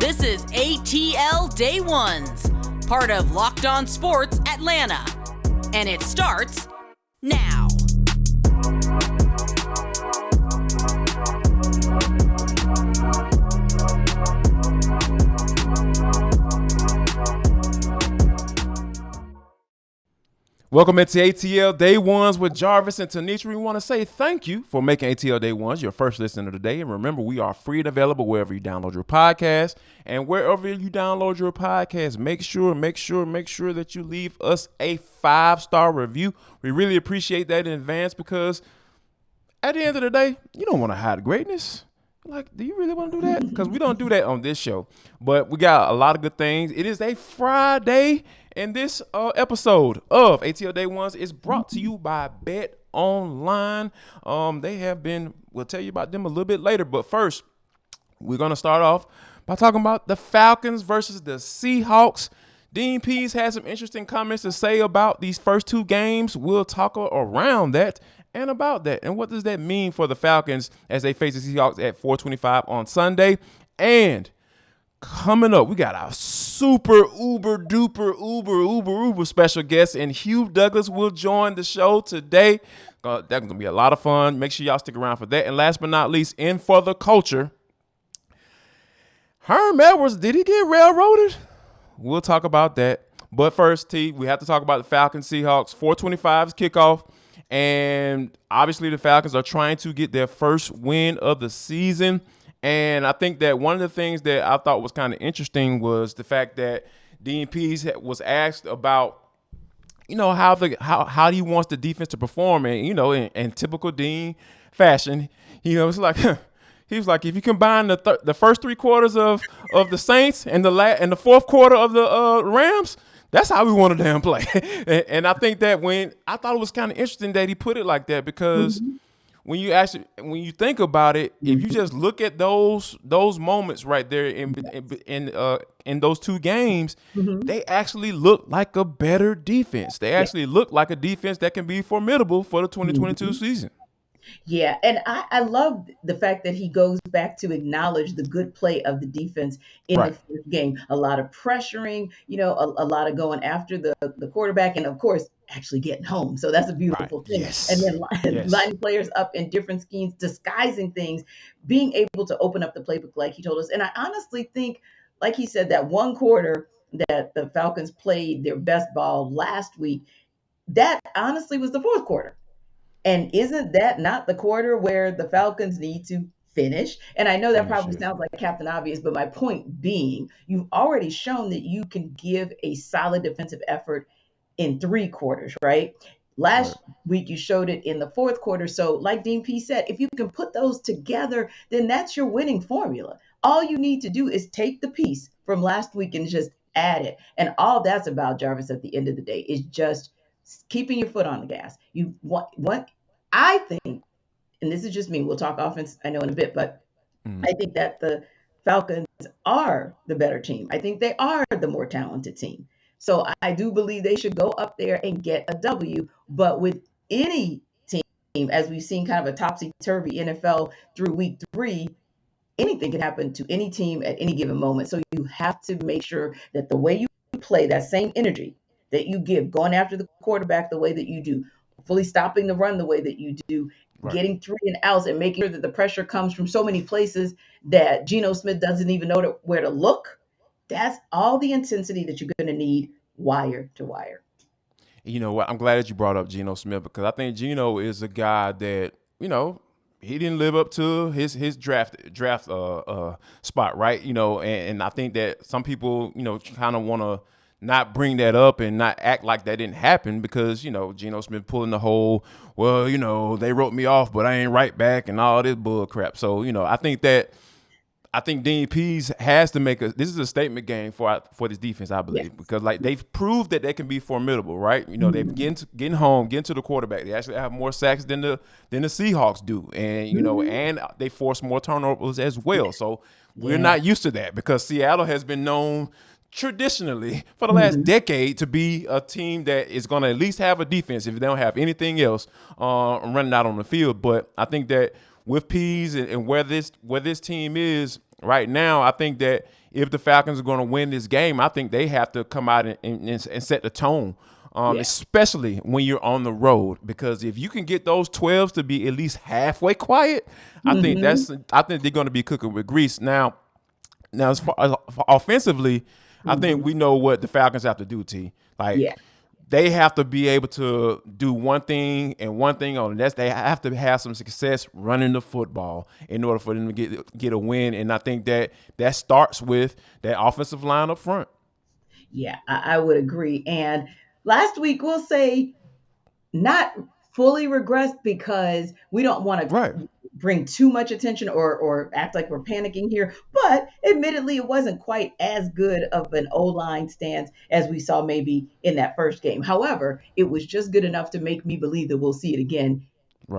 This is ATL Day Ones, part of Locked On Sports Atlanta. And it starts now. Welcome into ATL Day Ones with Jarvis and Tenitra. We want to say thank you for making ATL Day Ones your first listener today. And remember, we are free and available wherever you download your podcast. And wherever you download your podcast, make sure that you leave us a 5-star review. We really appreciate that in advance because at the end of the day, you don't want to hide greatness. Like, do you really want to do that? Because we don't do that on this show. But we got a lot of good things. It is a Friday. And this episode of ATL Day Ones is brought to you by BetOnline. They have been, we'll tell you about them a little bit later. But first, we're going to start off by talking about the Falcons versus the Seahawks. Dean Pease has some interesting comments to say about these first two games. We'll talk around that and about that. And what does that mean for the Falcons as they face the Seahawks at 4:25 on Sunday? And coming up, we got our super uber special guest, and Hugh Douglas will join the show today. That's going to be a lot of fun. Make sure y'all stick around for that. And last but not least, in for the culture, Herm Edwards, did he get railroaded? We'll talk about that. But first, T, we have to talk about the Falcons Seahawks. 4:25 is kickoff. And obviously the Falcons are trying to get their first win of the season. And I think that one of the things that I thought was kind of interesting was the fact that Dean Pease was asked about, how he wants the defense to perform. And, in typical Dean fashion, it's like he was like, if you combine the first 3 quarters of the Saints and the fourth quarter of the Rams, that's how we want to damn play. And I think that I thought it was kind of interesting that he put it like that because when you think about it, if you just look at those moments right there in those two games, they actually look like a better defense. They actually look like a defense that can be formidable for the 2022 season. Yeah, and I love the fact that he goes back to acknowledge the good play of the defense in the first game. A lot of pressuring, a lot of going after the quarterback, and of course, actually getting home. So that's a beautiful thing. Yes. And then lining players up in different schemes, disguising things, being able to open up the playbook like he told us. And I honestly think, like he said, that one quarter that the Falcons played their best ball last week, that honestly was the fourth quarter. And isn't that not the quarter where the Falcons need to finish? And I know that probably sounds like Captain Obvious, but my point being, you've already shown that you can give a solid defensive effort in 3 quarters, right? Last week, you showed it in the fourth quarter. So like Dean P said, if you can put those together, then that's your winning formula. All you need to do is take the piece from last week and just add it. And all that's about, Jarvis, at the end of the day, is just keeping your foot on the gas. What I think, and this is just me, we'll talk offense, I know, in a bit, but I think that the Falcons are the better team. I think they are the more talented team. So I do believe they should go up there and get a W. But with any team, as we've seen kind of a topsy-turvy NFL through week 3, anything can happen to any team at any given moment. So you have to make sure that the way you play, that same energy that you give, going after the quarterback the way that you do, fully stopping the run the way that you do, getting 3 and outs and making sure that the pressure comes from so many places that Geno Smith doesn't even know where to look. That's all the intensity that you're going to need wire to wire. You know what? I'm glad that you brought up Geno Smith because I think Geno is a guy that, he didn't live up to his draft spot, right? And I think that some people, kind of want to not bring that up and not act like that didn't happen because, Geno Smith pulling the whole, they wrote me off, but I ain't right back and all this bull crap. So, I think Dean Pease has to this is a statement game for this defense, I believe, because they've proved that they can be formidable, right? They've getting home, getting to the quarterback. They actually have more sacks than the Seahawks do, and and they force more turnovers as well. So we're not used to that because Seattle has been known traditionally for the last decade to be a team that is going to at least have a defense if they don't have anything else running out on the field. But I think that with Pease and where this team is right now, I think that if the Falcons are going to win this game, I think they have to come out and set the tone, especially when you're on the road. Because if you can get those 12s to be at least halfway quiet, I think they're going to be cooking with grease. Now as far as offensively, I think we know what the Falcons have to do, T. Like, they have to be able to do one thing and one thing only. That's they have to have some success running the football in order for them to get a win. And I think that starts with that offensive line up front. Yeah, I would agree. And last week, we'll say not fully regressed because we don't want to bring too much attention or act like we're panicking here. But admittedly, it wasn't quite as good of an O-line stance as we saw maybe in that first game. However, it was just good enough to make me believe that we'll see it again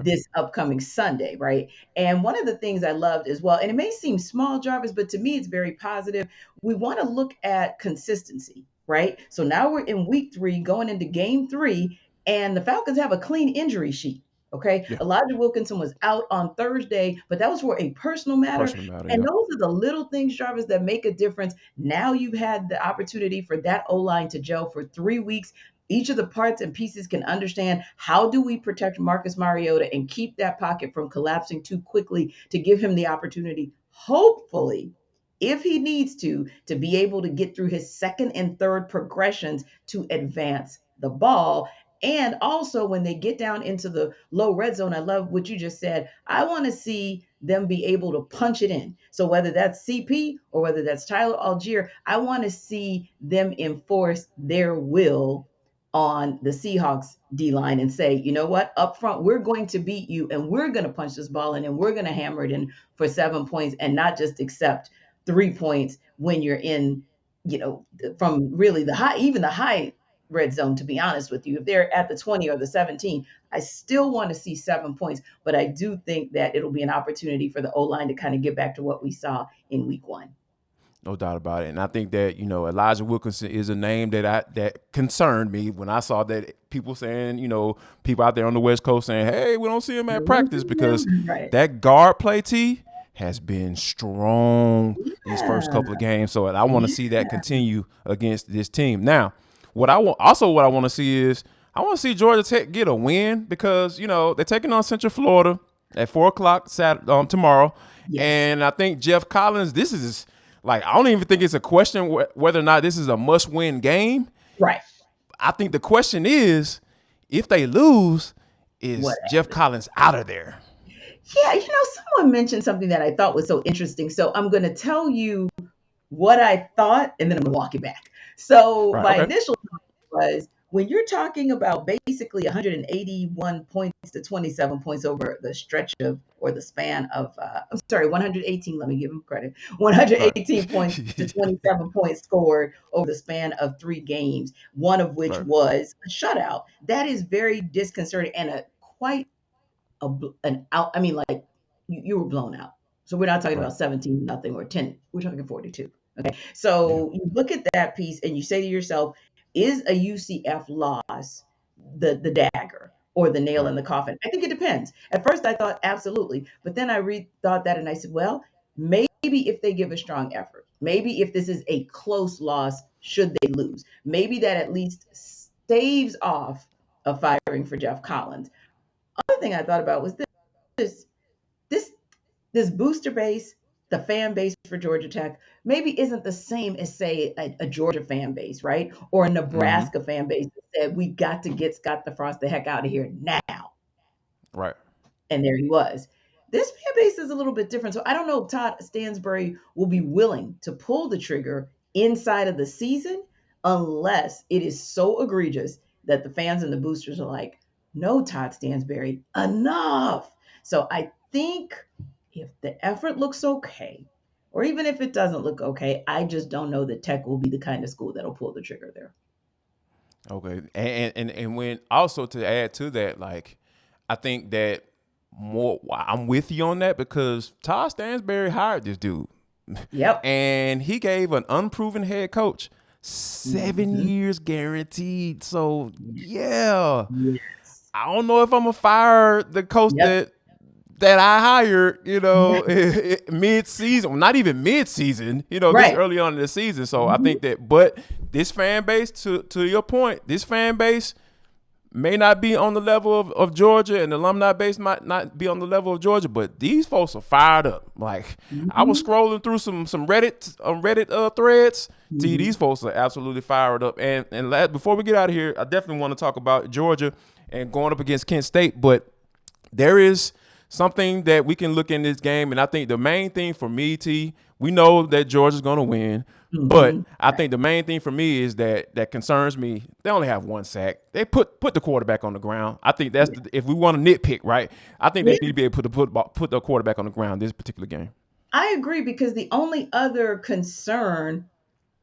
this upcoming Sunday, right? And one of the things I loved as well, and it may seem small, Jarvis, but to me, it's very positive. We want to look at consistency, right? So now we're in week 3, going into game 3, and the Falcons have a clean injury sheet. Okay. Yeah. Elijah Wilkinson was out on Thursday, but that was for a personal matter. And those are the little things, Jarvis, that make a difference. Now you've had the opportunity for that O-line to gel for 3 weeks. Each of the parts and pieces can understand how do we protect Marcus Mariota and keep that pocket from collapsing too quickly to give him the opportunity, hopefully, if he needs to be able to get through his second and third progressions to advance the ball. And also when they get down into the low red zone, I love what you just said. I want to see them be able to punch it in. So whether that's CP or whether that's Tyler Algier, I want to see them enforce their will on the Seahawks D-line and say, you know what, up front, we're going to beat you and we're going to punch this ball in and we're going to hammer it in for 7 points and not just accept 3 points when you're in, from really the high red zone, to be honest with you. If they're at the 20 or the 17, I still want to see 7 points, but I do think that it'll be an opportunity for the O-line to kind of get back to what we saw in week 1. No doubt about it. And I think that, Elijah Wilkinson is a name that concerned me when I saw that people saying, people out there on the West Coast saying, hey, we don't see him at practice because that guard play, T, has been strong these first couple of games. So I want to see that continue against this team. Now, what I want to see is I want to see Georgia Tech get a win because, they're taking on Central Florida at 4:00 tomorrow. Yes. And I think Geoff Collins, this is I don't even think it's a question whether or not this is a must-win game. Right. I think the question is, if they lose, is Geoff Collins out of there? Yeah, someone mentioned something that I thought was so interesting. So I'm going to tell you what I thought, and then I'm going to walk it back. So my initial thought was, when you're talking about basically 181 points to 27 points over the stretch of, or the span of, 118, let me give him credit, 118 points to 27 points scored over the span of 3 games, one of which was a shutout. That is very disconcerting and you were blown out. So we're not talking about 17-0 or 10. We're talking 42. Okay. So you look at that piece and you say to yourself, is a UCF loss the dagger or the nail in the coffin? I think it depends. At first I thought absolutely, but then I rethought that and I said, well, maybe if they give a strong effort, maybe if this is a close loss, should they lose, maybe that at least staves off a firing for Geoff Collins. Other thing I thought about was this booster base, the fan base for Georgia Tech, maybe isn't the same as, say, a Georgia fan base, right? Or a Nebraska fan base that said, we got to get Scott the Frost the heck out of here now. Right. And there he was. This fan base is a little bit different. So I don't know if Todd Stansbury will be willing to pull the trigger inside of the season unless it is so egregious that the fans and the boosters are like, no, Todd Stansbury, enough. So I think if the effort looks okay, or even if it doesn't look okay, I just don't know that Tech will be the kind of school that'll pull the trigger there. Okay. And when also to add to that, I think that I'm with you on that because Todd Stansbury hired this dude. Yep. And he gave an unproven head coach 7 years guaranteed. So, yeah. Yes. I don't know if I'm going to fire the coach that I hired, mid-season, not even mid-season, this Right. early on in the season. So I think that, but this fan base, to your point, this fan base may not be on the level of Georgia, and the alumni base might not be on the level of Georgia, but these folks are fired up. Like, I was scrolling through some Reddit threads. See, these folks are absolutely fired up. And before we get out of here, I definitely want to talk about Georgia and going up against Kent State, but there is something that we can look in this game, and I think the main thing for me, T, we know that Georgia's going to win, but I think the main thing for me is that concerns me. They only have one sack. They put the quarterback on the ground. I think that's if we want to nitpick, right? I think they need to be able to put the quarterback on the ground this particular game. I agree, because the only other concern,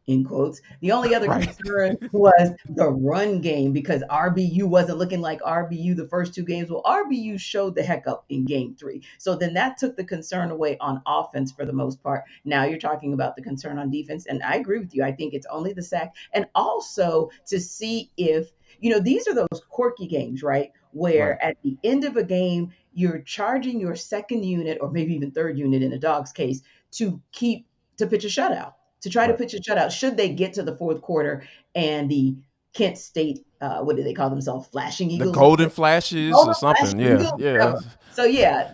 in quotes, the only other concern was the run game, because RBU wasn't looking like RBU the first two games. Well, RBU showed the heck up in game 3. So then that took the concern away on offense for the most part. Now you're talking about the concern on defense. And I agree with you. I think it's only the sack. And also to see if, these are those quirky games, right? Where at the end of a game, you're charging your second unit, or maybe even third unit in a Dog's case, to pitch a shutout. To try to pitch a shutout, should they get to the fourth quarter and the Kent State, what do they call themselves? Flashing Eagles? The Golden Flashes or something. Yeah. So,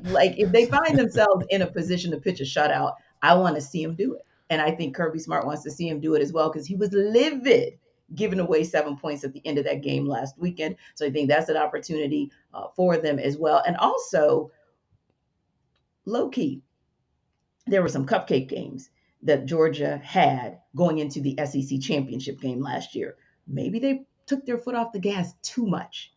like if they find themselves in a position to pitch a shutout, I want to see them do it. And I think Kirby Smart wants to see him do it as well, because he was livid giving away 7 points at the end of that game last weekend. So I think that's an opportunity for them as well. And also, low key, there were some cupcake games that Georgia had going into the SEC championship game last year. Maybe they took their foot off the gas too much.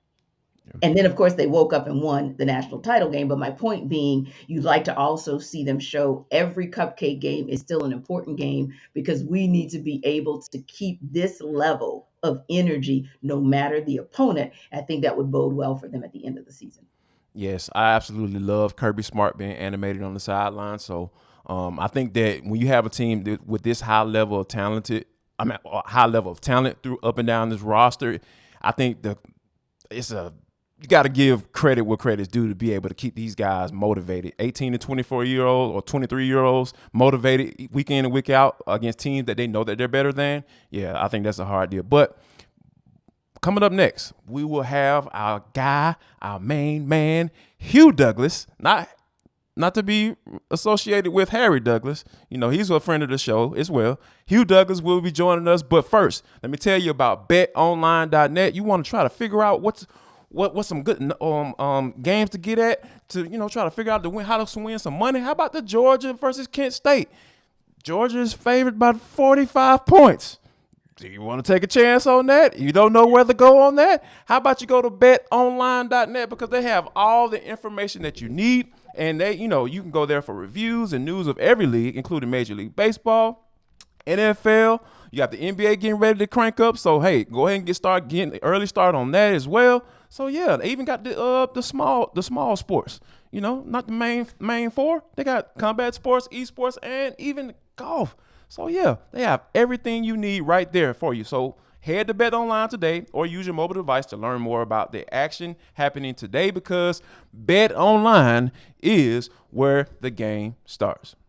And then, of course, they woke up and won the national title game. But my point being, you'd like to also see them show every cupcake game is still an important game, because we need to be able to keep this level of energy no matter the opponent. I think that would bode well for them at the end of the season. Yes, I absolutely love Kirby Smart being animated on the sideline. So I think that when you have a team with this high level of talent through up and down this roster, I think you got to give credit where credit's due to be able to keep these guys motivated. 18 to 24-year-olds or 23-year-olds motivated week in and week out against teams that they know that they're better than. Yeah, I think that's a hard deal. But coming up next, we will have our guy, our main man, Hugh Douglas, not to be associated with Harry Douglas. He's a friend of the show as well. Hugh Douglas will be joining us. But first, let me tell you about BetOnline.net. You want to try to figure out what's some good games to get at to try to figure out how to win some money. How about the Georgia versus Kent State? Georgia is favored by 45 points. Do you want to take a chance on that? You don't know where to go on that? How about you go to betonline.net, because they have all the information that you need, and you can go there for reviews and news of every league, including Major League Baseball, NFL. You got the NBA getting ready to crank up, so hey, go ahead and getting an early start on that as well. So yeah, they even got the small sports. Not the main four. They got combat sports, esports, and even golf. So yeah, they have everything you need right there for you. So head to BetOnline today, or use your mobile device to learn more about the action happening today, because BetOnline is where the game starts.